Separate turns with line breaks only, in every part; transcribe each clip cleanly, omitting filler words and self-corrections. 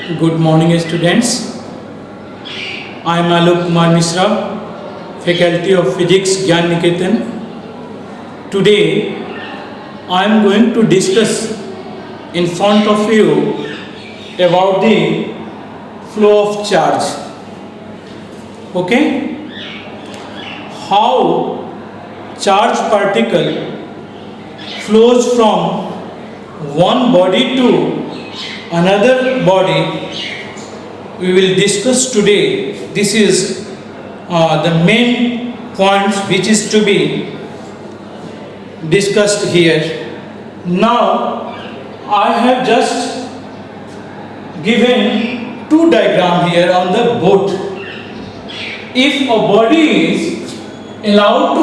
Good morning, students. I am Alok Kumar Mishra, Faculty of Physics, Gyan, Niketan. Today, I am going to discuss in front of you about the flow of charge. Okay? How charge particle flows from one body to another body we will discuss today. This is the main points which is to be discussed here. Now I have just given two diagrams here on the board. If a body is allowed to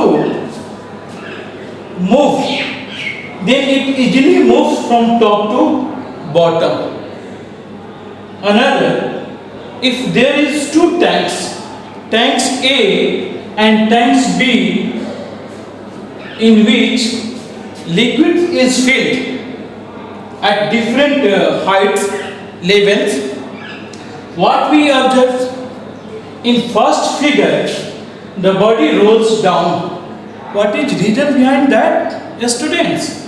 move, then it easily moves from top to bottom. Another, if there is two tanks, tanks A and tanks B, in which liquid is filled at different heights, levels, what we observe in first figure, the body rolls down. What is reason behind that, students?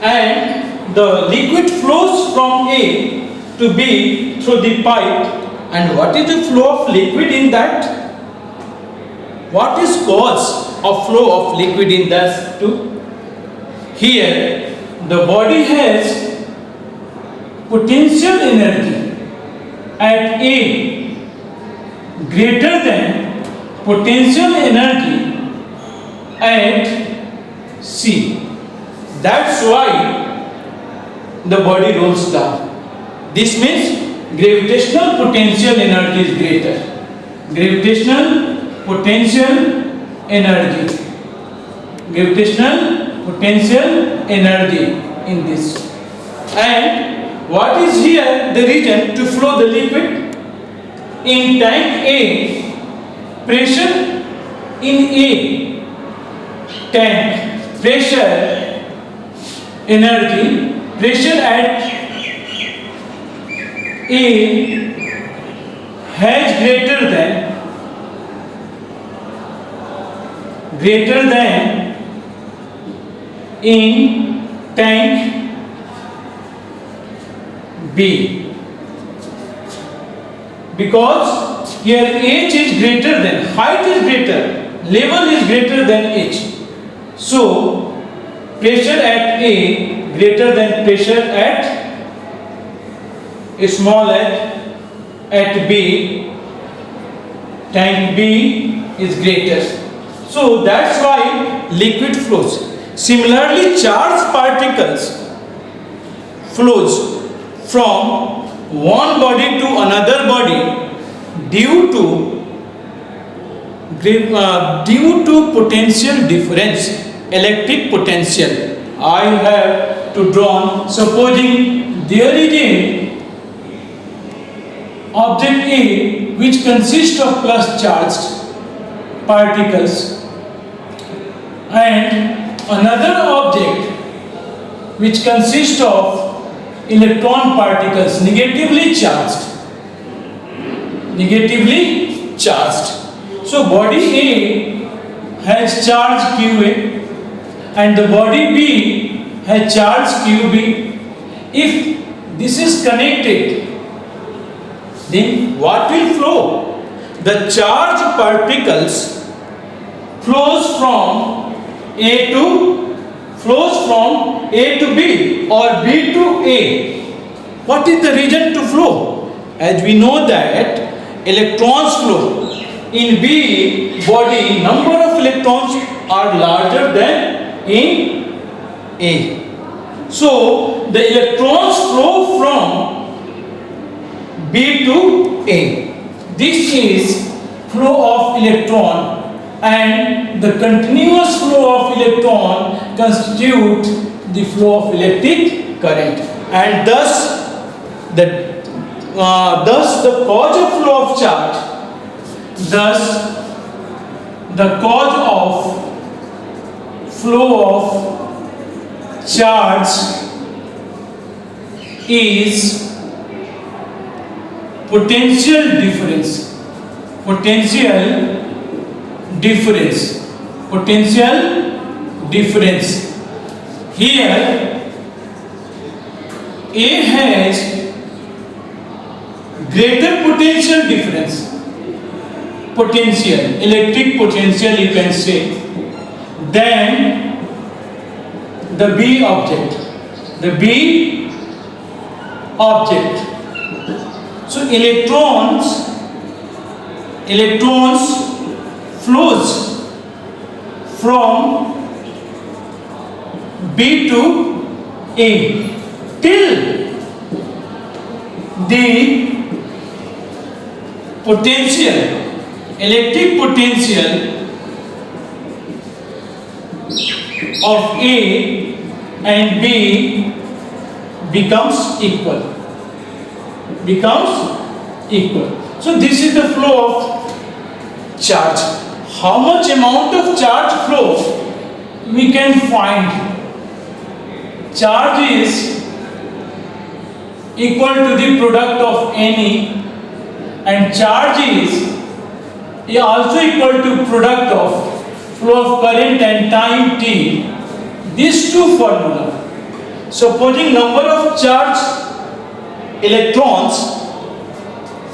And the liquid flows from A to B through the pipe. And what is the flow of liquid in that? What is cause of flow of liquid in that too? Here the body has potential energy at A greater than potential energy at C. That's why the body rolls down. This means gravitational potential energy is greater. Gravitational potential energy. Gravitational potential energy in this. And what is here the reason to flow the liquid? In tank A, pressure in A tank, pressure energy, pressure at A has greater than in tank B, because here H is greater than, height is greater, level is greater than H. So pressure at A greater than pressure at small at B, tank B is greater. So that's why liquid flows. Similarly, charged particles flows from one body to another body due to potential difference, electric potential. I have to draw, supposing there is a object A which consists of plus charged particles and another object which consists of electron particles negatively charged. So body A has charge QA and the body B has charge QB. If this is connected, then what will flow? The charge particles flows from A to B or B to A. What is the reason to flow? As we know that electrons flow. In B body, number of electrons are larger than in A. So the electrons flow from B to A. This is flow of electron, and the continuous flow of electron constitute the flow of electric current, and thus the cause of flow of charge. Thus the cause of flow of charge is potential difference, potential difference, potential difference. Here A has greater potential difference, potential, electric potential you can say, than the B object, the B object. So electrons flows from B to A till the potential, electric potential of A and B becomes equal. So this is the flow of charge. How much amount of charge flow we can find? Charge is equal to the product of any, and charge is also equal to product of flow of current and time t. These two formula. Supposing number of charge electrons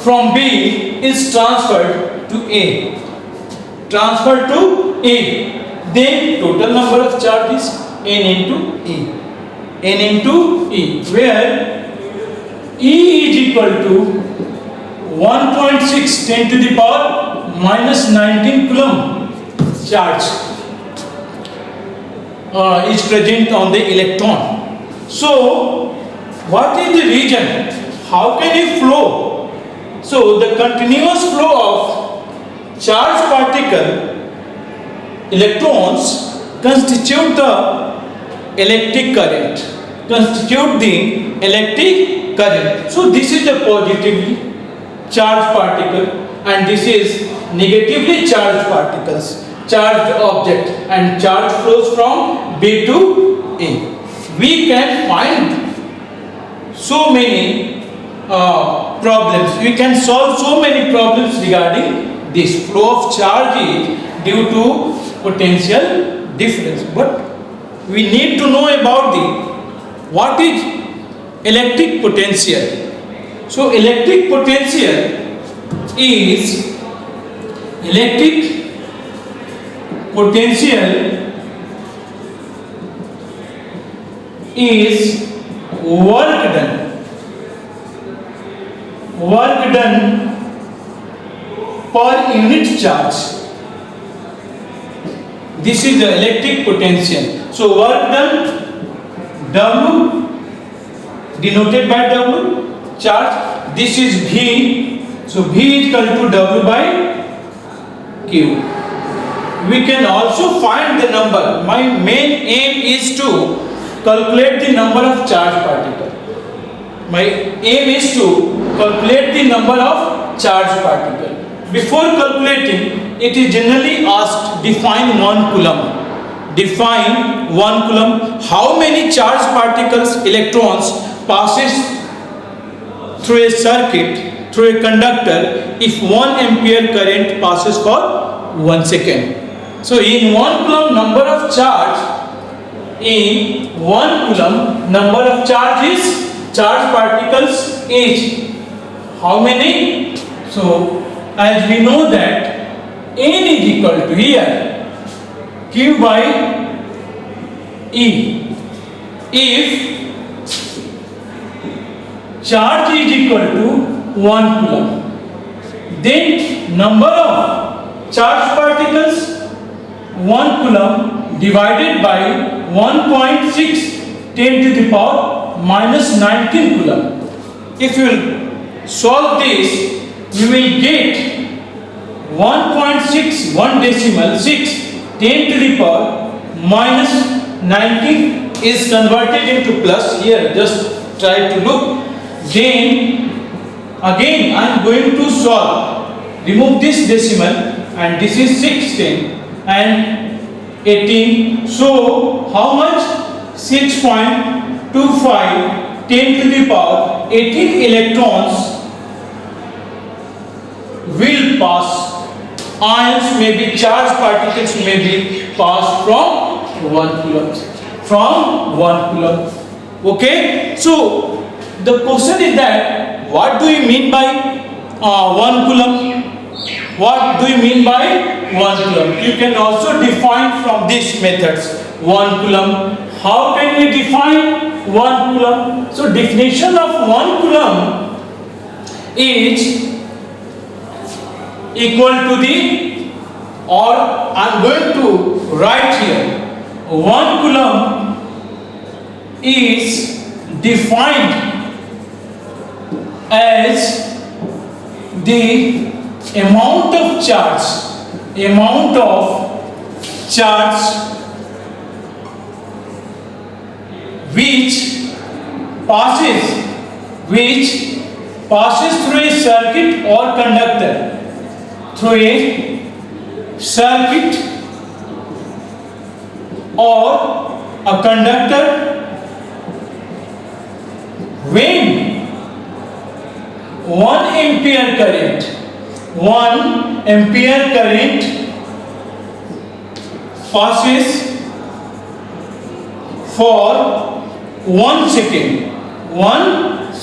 from B is transferred to A, then total number of charges N into E, where E is equal to 1.6 10 to the power minus 19 coulomb charge is present on the electron. So what is the reason? How can it flow? So the continuous flow of charged particle electrons constitute the electric current. So this is the positively charged particle and this is negatively charged particles, charged object, and charge flows from B to A. We can find so many problems. We can solve so many problems regarding this flow of charge is due to potential difference. But we need to know about what is electric potential. So electric potential is work done per unit charge. This is the electric potential. So work done, W denoted by W, charge. This is V. So V is equal to W by Q. We can also find the number. My main aim is to calculate the number of charged particle. My aim is to calculate the number of charged particle. Before calculating, it is generally asked, define 1 coulomb. Define 1 coulomb. How many charged particles, electrons, passes through a circuit, through a conductor, if 1 ampere current passes for 1 second. So in 1 coulomb number of charge, number of charges, charged particles is how many? So as we know that N is equal to here Q by E. If charge is equal to 1 coulomb, then number of charged particles 1 coulomb divided by 1.6 10 to the power minus 19 coulomb. If you will solve this, you will get 1.6 10 to the power minus 19 is converted into plus. Here just try to look. Then again I am going to solve. Remove this decimal and this is 16 and 18. So how much? 6.25 10 to the power 18 electrons will pass. Ions may be charged particles may be passed from 1 coulomb. From 1 coulomb. Okay. So the question is that what do you mean by 1 coulomb? What do you mean by 1 coulomb? You can also define from these methods 1 coulomb. How can we define 1 coulomb? So definition of 1 coulomb is equal to the, or I am going to write here, 1 coulomb is defined as the amount of charge which passes through a circuit or conductor, through a circuit or a conductor when 1 ampere current passes for 1 second. 1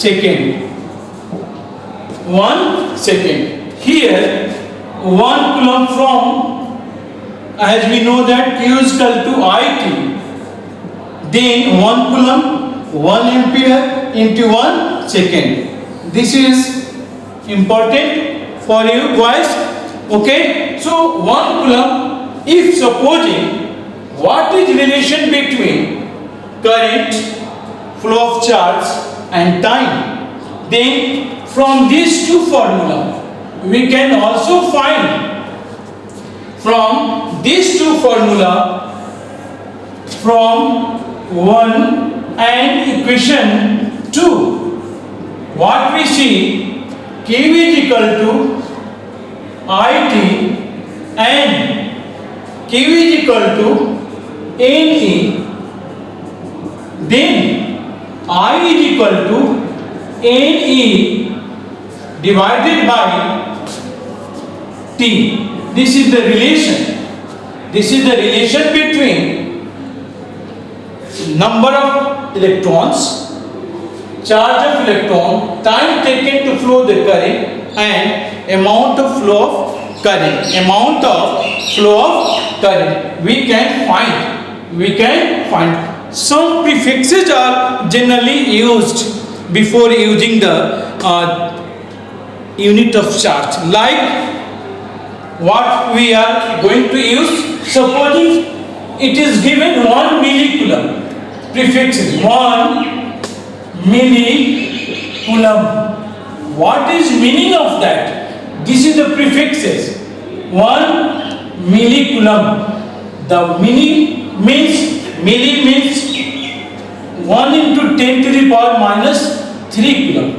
second. Here 1 coulomb from, as we know that Q is equal to IT, then 1 coulomb 1 ampere into 1 second. This is important for you guys. Okay. So 1 coulomb, if supposing, what is relation between current, flow of charge and time, then from these two formula we can also find, from these two formula, from 1 and equation 2, what we see, Q is equal to IT and Q is equal to NE, then I is equal to NE divided by T. This is the relation. This is the relation between number of electrons, charge of electron, time taken to flow the current, and amount of flow of current. We can find. Some prefixes are generally used before using the unit of charge, like what we are going to use. Supposing it is given 1 millicoulomb, prefixes 1 millicoulomb. What is meaning of that? This is the prefixes 1 millicoulomb. The milli means 1 into 10 to the power minus 3 coulomb.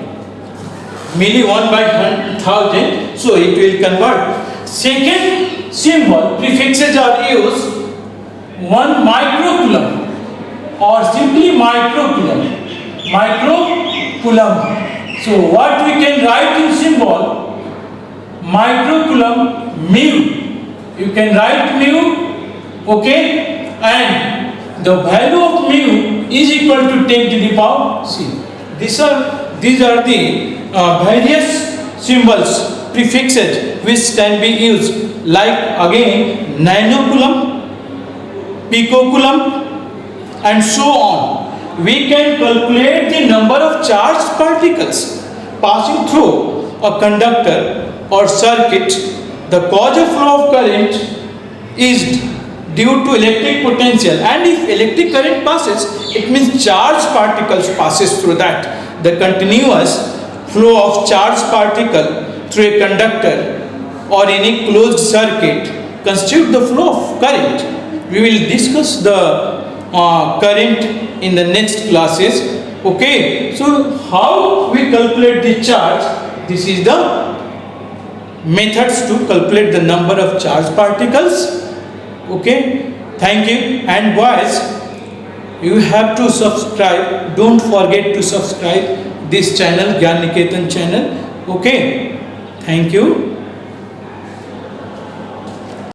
Milli 1 by 1000, so it will convert. Second symbol, prefixes are used 1 microcoulomb or simply microcoulomb. So what we can write in symbol, microcoulomb mu. You can write mu, okay, and the value of mu is equal to 10 to the power c. These are the various symbols, prefixes which can be used, like again nanocoulomb, picocoulomb, and so on. We can calculate the number of charged particles passing through a conductor or circuit. The cause of flow of current is due to electric potential, and if electric current passes, it means charged particles passes through that. The continuous flow of charged particle through a conductor or any closed circuit constitute the flow of current. We will discuss the current in the next classes. Okay, so how we calculate the charge? This is the methods to calculate the number of charged particles. Okay, thank you. And boys, you have to subscribe. Don't forget to subscribe this channel, Gyan Niketan channel. Okay, thank you.